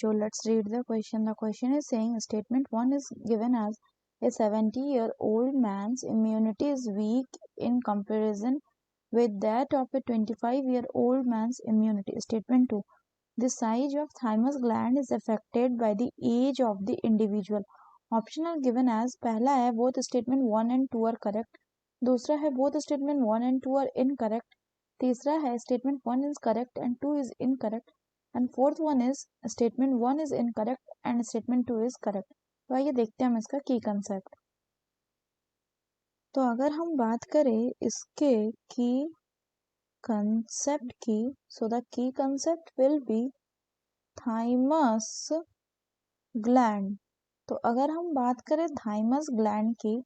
बच्चों, let's read the question. The question is saying statement 1 is given as a 70-year-old man's immunity is weak in comparison with that of a 25-year-old man's immunity. Statement 2, the size of thymus gland is affected by the age of the individual. Option are given as पहला है both statement 1 and 2 are correct, दूसरा है both statement 1 and 2 are incorrect, तीसरा है statement 1 is correct and 2 is incorrect, and fourth one is statement 1 is incorrect and statement 2 is correct. तो आइए देखते हैं हम इसका की कंसेप्ट. तो अगर हम बात करें इसके की कंसेप्ट की, so the key concept will be thymus gland. तो अगर हम बात करें थाइमस ग्लैंड की,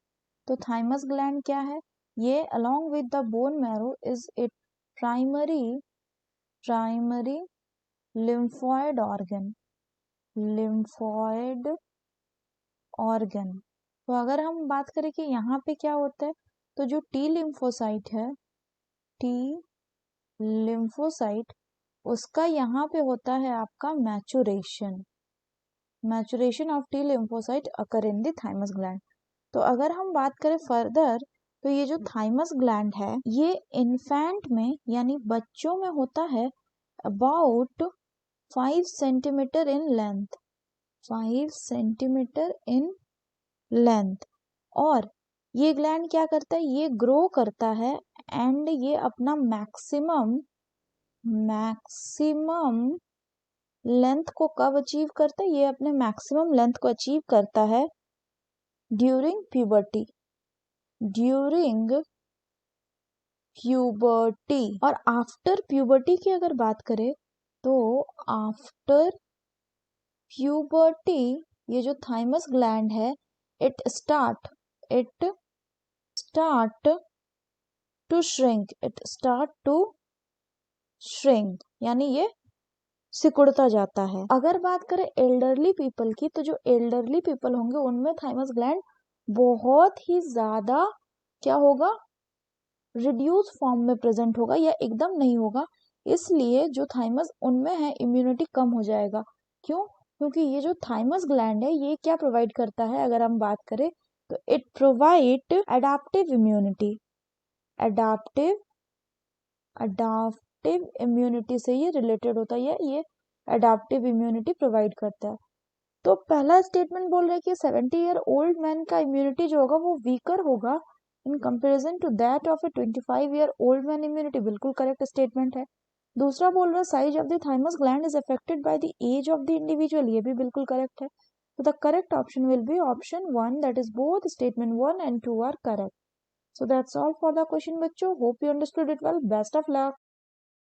तो थाइमस ग्लैंड क्या है? ये along with the bone marrow is a primary lymphoid organ. तो अगर हम बात करें कि यहाँ पे क्या होता है, तो जो टी लिम्फोसाइट है, टी लिम्फोसाइट, उसका यहाँ पे होता है आपका maturation of T lymphocyte occur in the thymus gland. तो अगर हम बात करें फर्दर, तो ये जो थाइमस ग्लैंड है ये इन्फेंट में यानी बच्चों में होता है अबाउट 5 सेंटीमीटर इन लेंथ, और ये ग्लैंड क्या करता है, ये ग्रो करता है एंड ये अपना मैक्सिमम लेंथ को कब अचीव करता है? ये अपने मैक्सिमम लेंथ को अचीव करता है ड्यूरिंग प्यूबर्टी. और आफ्टर प्यूबर्टी की अगर बात करें, तो आफ्टर प्यूबर्टी ये जो थाइमस ग्लैंड है इट स्टार्ट टू श्रिंक, यानी ये सिकुड़ता जाता है. अगर बात करें एल्डरली पीपल की, तो जो एल्डरली पीपल होंगे उनमें थाइमस ग्लैंड बहुत ही ज्यादा क्या होगा, रिड्यूस फॉर्म में प्रेजेंट होगा या एकदम नहीं होगा. इसलिए जो थाइमस उनमें है इम्यूनिटी कम हो जाएगा. क्यों? क्योंकि ये जो थाइमस ग्लैंड है ये क्या प्रोवाइड करता है, अगर हम बात करें तो इट प्रोवाइड एडाप्टिव इम्यूनिटी से ये रिलेटेड होता है, ये एडाप्टिव इम्यूनिटी प्रोवाइड करता है. तो पहला स्टेटमेंट बोल रहा है कि 70-year-old मैन का इम्यूनिटी जो होगा वो वीकर होगा in comparison to that of a 25-year-old man immunity. बिल्कुल करेक्ट स्टेटमेंट है. दूसरा बोल रहा है size of the thymus gland is affected by the age of the individual. ये भी बिल्कुल करेक्ट है. तो the correct option will be option 1, that is both statement 1 and 2 are correct. So that's all for the question बच्चों. Hope you understood it well. Best of luck.